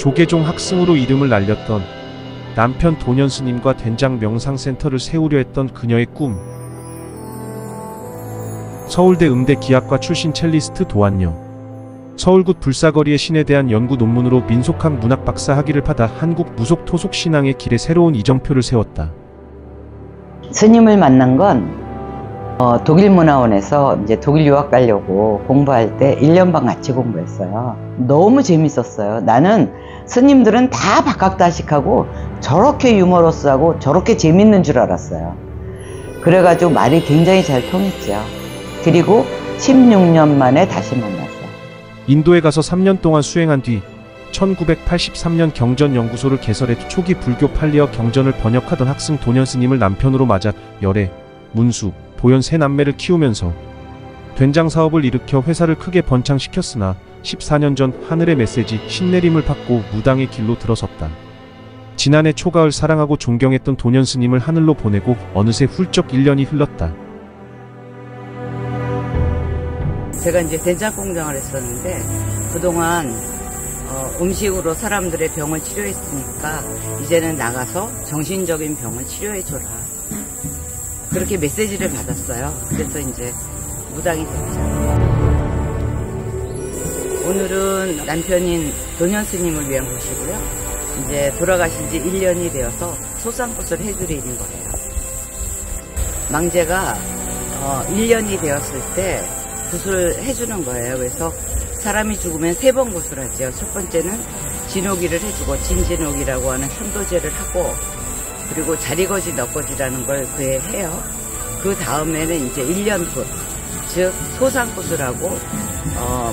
조계종 학승으로 이름을 날렸던 남편 도년스님과 된장 명상센터를 세우려 했던 그녀의 꿈. 서울대 음대 기악과 출신 첼리스트 도안녀. 서울굿 불사거리의 신에 대한 연구 논문으로 민속학 문학 박사 학위를 받아 한국 무속 토속 신앙의 길에 새로운 이정표를 세웠다. 스님을 만난 건 독일문화원에서 이제 독일 유학 가려고 공부할 때 1년 반 같이 공부했어요. 너무 재밌었어요. 나는 스님들은 다 박학다식하고 저렇게 유머러스하고 저렇게 재밌는 줄 알았어요. 그래가지고 말이 굉장히 잘 통했죠. 그리고 16년 만에 다시 만났어요. 인도에 가서 3년 동안 수행한 뒤 1983년 경전연구소를 개설해 초기 불교 팔리어 경전을 번역하던 학승 도년스님을 남편으로 맞아 열애, 문수, 보현 세 남매를 키우면서 된장 사업을 일으켜 회사를 크게 번창시켰으나 14년 전 하늘의 메시지 신내림을 받고 무당의 길로 들어섰다. 지난해 초가을 사랑하고 존경했던 도년스님을 하늘로 보내고 어느새 훌쩍 1년이 흘렀다. 제가 이제 된장 공장을 했었는데 그동안 음식으로 사람들의 병을 치료했으니까 이제는 나가서 정신적인 병을 치료해줘라. 그렇게 메시지를 받았어요. 그래서 이제 무당이 됐죠. 오늘은 남편인 도년스님을 위한 곳이고요. 이제 돌아가신 지 1년이 되어서 소상굿을 해드리는 거예요. 망제가 1년이 되었을 때 굿을 해주는 거예요. 그래서 사람이 죽으면 3번 굿을 하죠. 첫 번째는 진옥이를 해주고 진진옥이라고 하는 천도제를 하고, 그리고 자리거지 넉거지라는 걸 그에 해요. 그 다음에는 이제 1년 굿, 즉 소상굿을 하고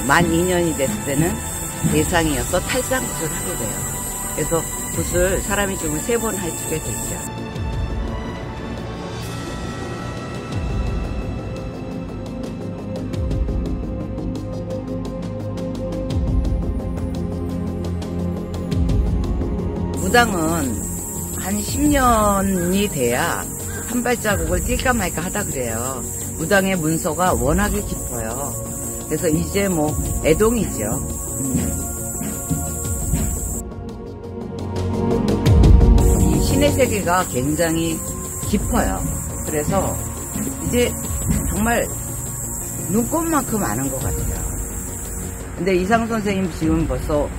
만 2년이 됐을 때는 대상이어서 탈상굿을 하게 돼요. 그래서 굿을 사람이 죽으면 3번 해주게 되죠. 무당은 한 10년이 돼야 한 발자국을 뛸까 말까 하다 그래요. 무당의 문서가 워낙에 깊어요. 그래서 이제 뭐 애동이죠. 이 신의 세계가 굉장히 깊어요. 그래서 이제 정말 눈꽃만큼 아는 것 같아요. 근데 이상 선생님 지금 벌써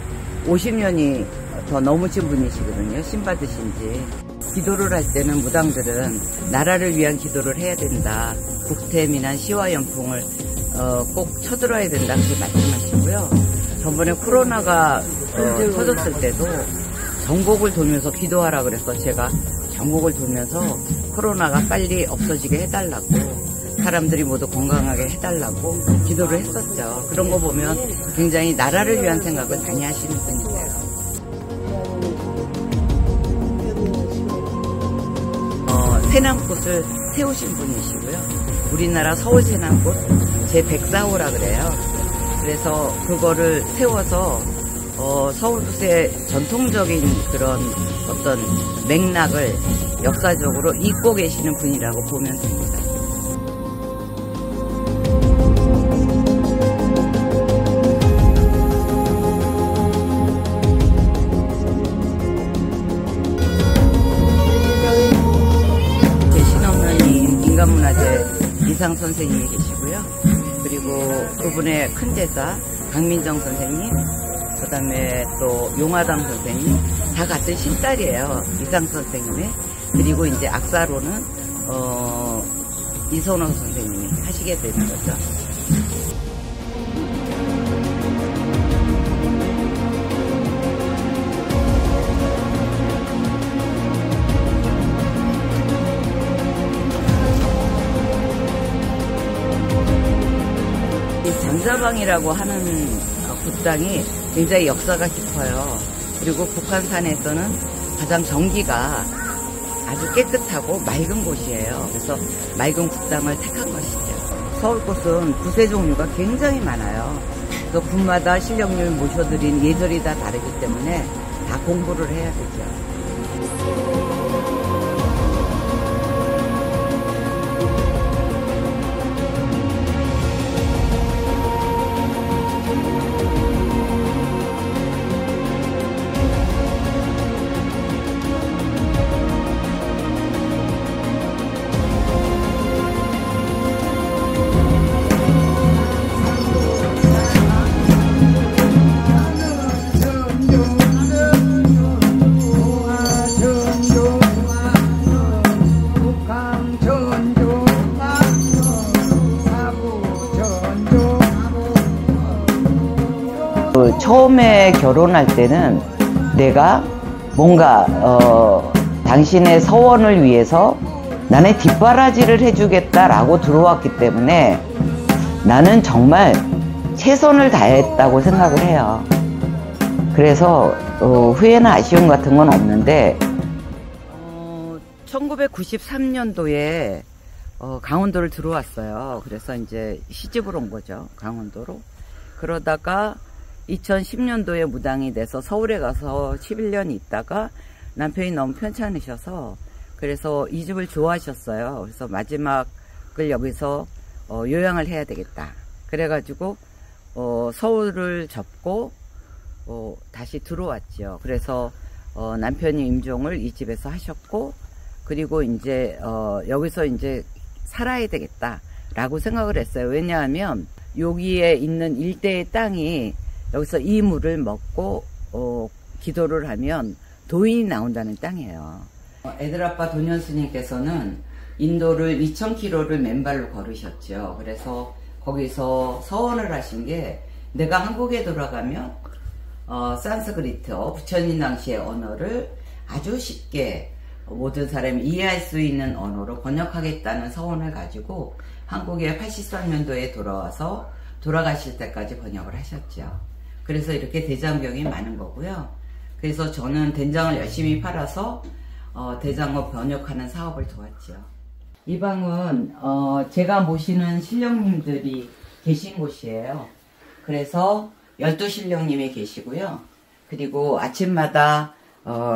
50년이 더 넘으신 분이시거든요. 신 받으신 지. 기도를 할 때는 무당들은 나라를 위한 기도를 해야 된다. 국태민안 시와 연풍을 꼭 쳐들어야 된다. 그렇게 말씀하시고요. 저번에 코로나가 터졌을 때도 전국을 돌면서 기도하라 그래서 제가 전국을 돌면서 코로나가 빨리 없어지게 해달라고, 사람들이 모두 건강하게 해달라고 기도를 했었죠. 그런 거 보면 굉장히 나라를 위한 생각을 많이 하시는 분이세요. 세남꽃을 세우신 분이시고요. 우리나라 서울 세남꽃 제104호라 그래요. 그래서 그거를 세워서 서울굿의 전통적인 그런 어떤 맥락을 역사적으로 잇고 계시는 분이라고 보면 됩니다. 인간문화재 이상 선생님이 계시고요. 그리고 그분의 큰 제자 강민정 선생님, 그 다음에 또 용화당 선생님, 다 같은 신딸이에요. 이상 선생님의. 그리고 이제 악사로는 이선호 선생님이 하시게 되는 거죠. 장사방이라고 하는 굿당이 굉장히 역사가 깊어요. 그리고 북한산에서는 가장 전기가 아주 깨끗하고 맑은 곳이에요. 그래서 맑은 굿당을 택한 것이죠. 서울굿은 굿의 종류가 굉장히 많아요. 그래서 굿마다 실력률 모셔드린 예절이 다 다르기 때문에 다 공부를 해야 되죠. 처음에 결혼할 때는 내가 뭔가 당신의 서원을 위해서 나는 뒷바라지를 해주겠다라고 들어왔기 때문에 나는 정말 최선을 다했다고 생각을 해요. 그래서 후회나 아쉬움 같은 건 없는데 1993년도에 강원도를 들어왔어요. 그래서 이제 시집을 온 거죠. 강원도로. 그러다가 2010년도에 무당이 돼서 서울에 가서 11년 있다가 남편이 너무 편찮으셔서 그래서 이 집을 좋아하셨어요. 그래서 마지막을 여기서 요양을 해야 되겠다. 그래가지고 서울을 접고 다시 들어왔죠. 그래서 남편이 임종을 이 집에서 하셨고 그리고 이제 여기서 이제 살아야 되겠다라고 생각을 했어요. 왜냐하면 여기에 있는 일대의 땅이 여기서 이 물을 먹고 기도를 하면 도인이 나온다는 땅이에요. 애들아빠 도년 스님께서는 인도를 2000km를 맨발로 걸으셨죠. 그래서 거기서 서원을 하신 게 내가 한국에 돌아가면 산스크리트 부처님 당시의 언어를 아주 쉽게 모든 사람이 이해할 수 있는 언어로 번역하겠다는 서원을 가지고 한국에 83년도에 돌아와서 돌아가실 때까지 번역을 하셨죠. 그래서 이렇게 대장경이 많은 거고요. 그래서 저는 된장을 열심히 팔아서 대장어 번역하는 사업을 도왔죠. 이 방은 제가 모시는 신령님들이 계신 곳이에요. 그래서 12신령님이 계시고요. 그리고 아침마다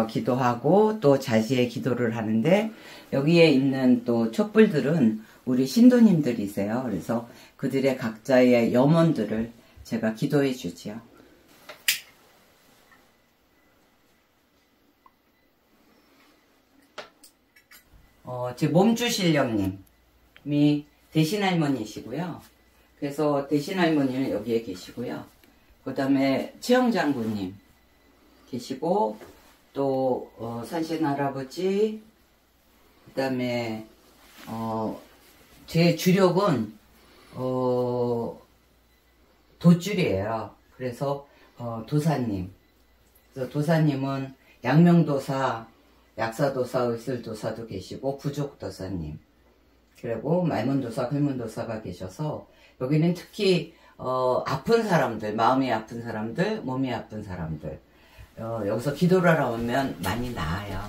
기도하고 또 자지에 기도를 하는데 여기에 있는 또 촛불들은 우리 신도님들이세요. 그래서 그들의 각자의 염원들을 제가 기도해 주지요. 제 몸주신령님이 대신할머니시고요. 그래서 대신할머니는 여기에 계시고요. 그 다음에 최영장군님 계시고 또 산신할아버지 그 다음에 제 주력은 돛줄이에요. 그래서 도사님. 그래서 도사님은 양명도사, 약사도사, 의술도사도 계시고 부족도사님 그리고 말문도사, 글문도사가 계셔서 여기는 특히 아픈 사람들, 마음이 아픈 사람들, 몸이 아픈 사람들 여기서 기도를 하러 오면 많이 나아요.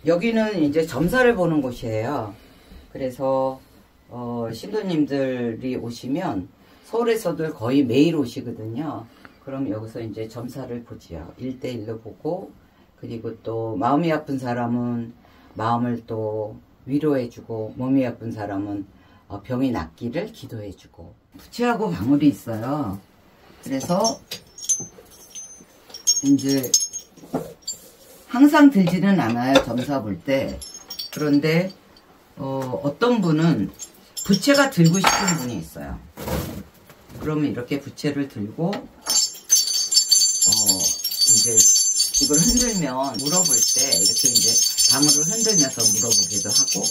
여기는 이제 점사를 보는 곳이에요. 그래서 신도님들이 오시면 서울에서도 거의 매일 오시거든요. 그럼 여기서 이제 점사를 보지요. 1대1로 보고 그리고 또 마음이 아픈 사람은 마음을 또 위로해주고 몸이 아픈 사람은 병이 낫기를 기도해주고 부채하고 방울이 있어요. 그래서 이제 항상 들지는 않아요. 점사 볼 때. 그런데 어떤 분은 부채가 들고 싶은 분이 있어요. 그러면 이렇게 부채를 들고 이제 이걸 흔들면 물어볼 때 이렇게 이제 방울을 흔들면서 물어보기도 하고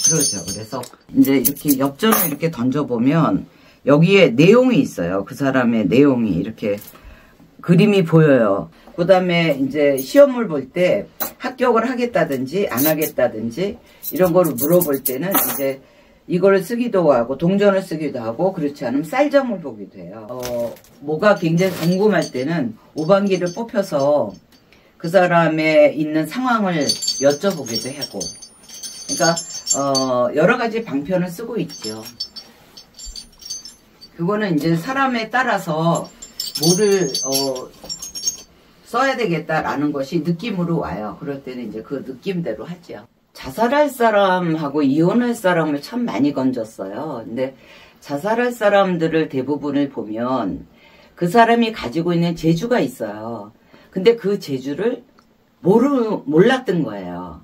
그러죠. 그래서 이제 이렇게 엽전을 이렇게 던져보면 여기에 내용이 있어요. 그 사람의 내용이 이렇게 그림이 보여요. 그 다음에 이제 시험을 볼 때 합격을 하겠다든지 안 하겠다든지 이런 거를 물어볼 때는 이제 이거를 쓰기도 하고 동전을 쓰기도 하고 그렇지 않으면 쌀점을 보기도 해요. 뭐가 굉장히 궁금할 때는 오방기를 뽑혀서 그 사람의 있는 상황을 여쭤보기도 하고 그러니까 여러 가지 방편을 쓰고 있죠. 그거는 이제 사람에 따라서 뭐를 써야 되겠다라는 것이 느낌으로 와요. 그럴 때는 이제 그 느낌대로 하죠. 자살할 사람하고 이혼할 사람을 참 많이 건졌어요. 근데 자살할 사람들을 대부분을 보면 그 사람이 가지고 있는 재주가 있어요. 근데 그 재주를 몰랐던 거예요.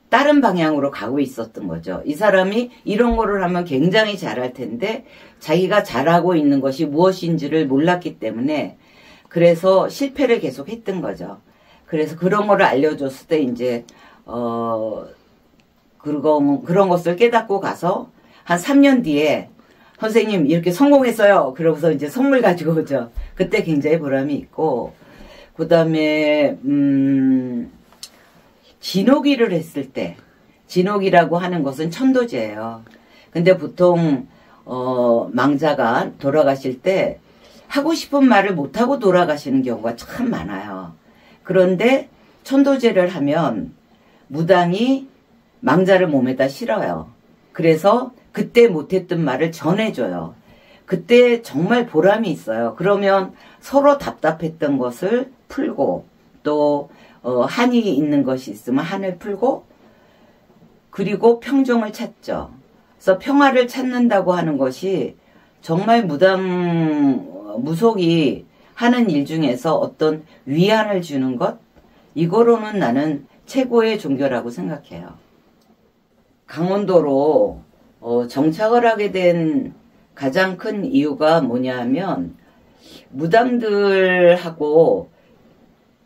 다른 방향으로 가고 있었던 거죠. 이 사람이 이런 거를 하면 굉장히 잘할 텐데 자기가 잘하고 있는 것이 무엇인지를 몰랐기 때문에 그래서 실패를 계속 했던 거죠. 그래서 그런 거를 알려줬을 때 이제 그런 것을 깨닫고 가서 한 3년 뒤에 선생님 이렇게 성공했어요. 그러고서 이제 선물 가지고 오죠. 그때 굉장히 보람이 있고, 그 다음에 진호기를 했을 때, 진호기라고 하는 것은 천도제예요. 근데 보통 망자가 돌아가실 때 하고 싶은 말을 못하고 돌아가시는 경우가 참 많아요. 그런데 천도제를 하면 무당이 망자를 몸에다 실어요. 그래서 그때 못했던 말을 전해줘요. 그때 정말 보람이 있어요. 그러면 서로 답답했던 것을 풀고, 또 한이 있는 것이 있으면 한을 풀고, 그리고 평정을 찾죠. 그래서 평화를 찾는다고 하는 것이 정말 무속이 하는 일 중에서 어떤 위안을 주는 것, 이거로는 나는 최고의 종교라고 생각해요. 강원도로 정착을 하게 된 가장 큰 이유가 뭐냐 하면, 무당들하고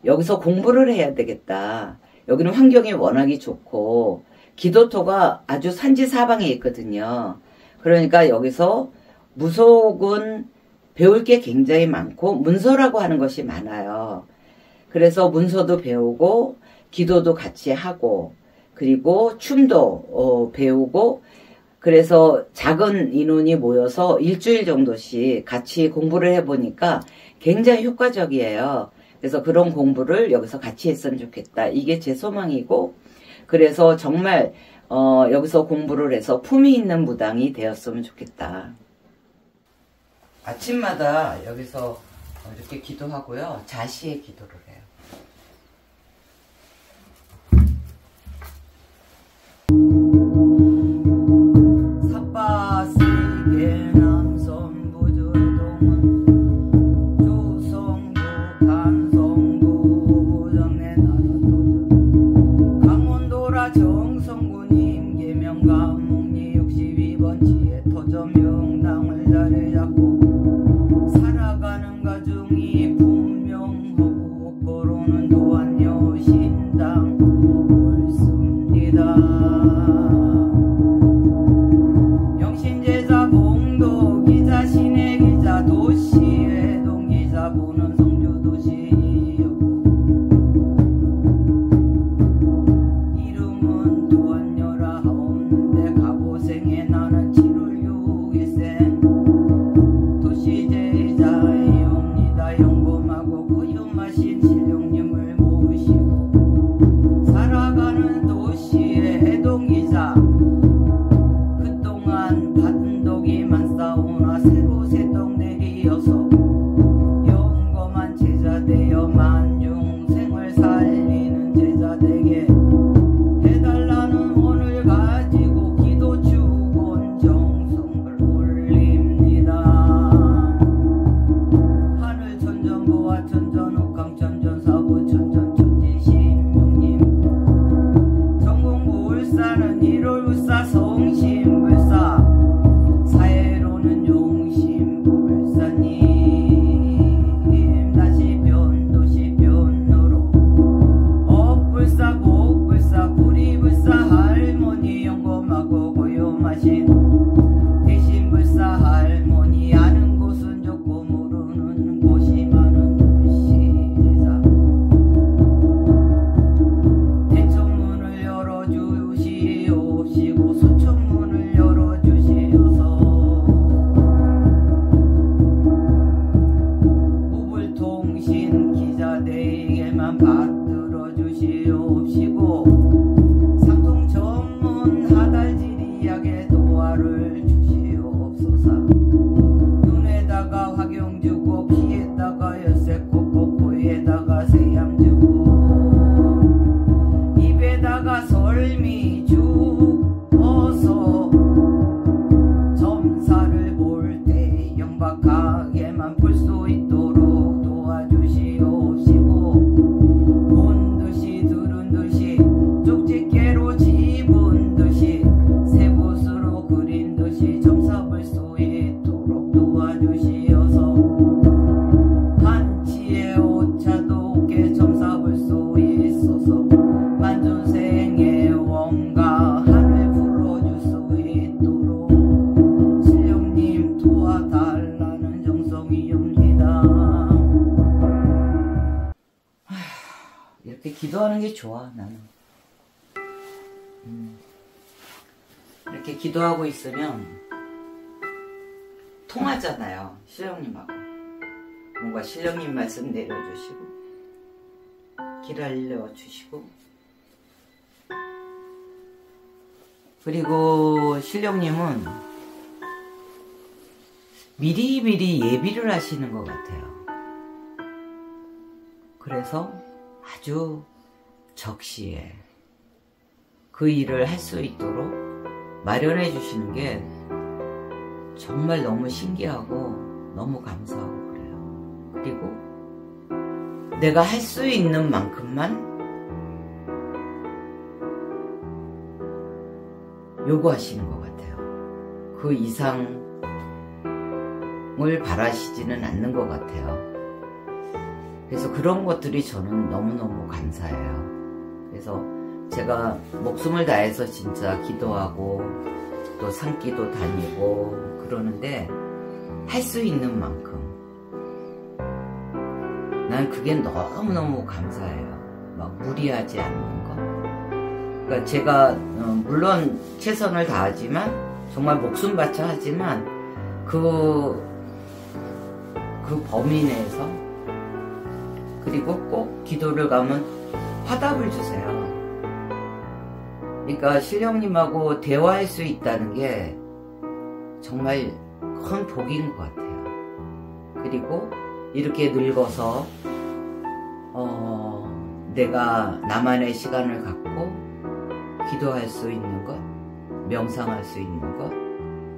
여기서 공부를 해야 되겠다. 여기는 환경이 워낙에 좋고 기도토가 아주 산지 사방에 있거든요. 그러니까 여기서 무속은 배울 게 굉장히 많고 문서라고 하는 것이 많아요. 그래서 문서도 배우고 기도도 같이 하고, 그리고 춤도 배우고, 그래서 작은 인원이 모여서 일주일 정도씩 같이 공부를 해보니까 굉장히 효과적이에요. 그래서 그런 공부를 여기서 같이 했으면 좋겠다. 이게 제 소망이고, 그래서 정말 여기서 공부를 해서 품위 있는 무당이 되었으면 좋겠다. 아침마다 여기서 이렇게 기도하고요. 자시의 기도를 해요. 기도하는 게 좋아, 나는. 이렇게 기도하고 있으면 통하잖아요, 신령님하고. 뭔가 신령님 말씀 내려주시고 길 알려주시고, 그리고 신령님은 미리미리 예비를 하시는 것 같아요. 그래서 아주 적시에 그 일을 할 수 있도록 마련해 주시는 게 정말 너무 신기하고 너무 감사하고 그래요. 그리고 내가 할 수 있는 만큼만 요구하시는 것 같아요. 그 이상을 바라시지는 않는 것 같아요. 그래서 그런 것들이 저는 너무너무 감사해요. 그래서 제가 목숨을 다해서 진짜 기도하고 또 산기도 다니고 그러는데 할 수 있는 만큼 난 그게 너무너무 감사해요. 막 무리하지 않는 거. 그러니까 제가 물론 최선을 다하지만 정말 목숨 바쳐 하지만 그 범위 내에서, 그리고 꼭 기도를 가면 화답을 주세요. 그러니까 신령님하고 대화할 수 있다는 게 정말 큰 복인 것 같아요. 그리고 이렇게 늙어서 내가 나만의 시간을 갖고 기도할 수 있는 것, 명상할 수 있는 것,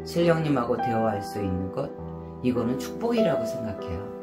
신령님하고 대화할 수 있는 것, 이거는 축복이라고 생각해요.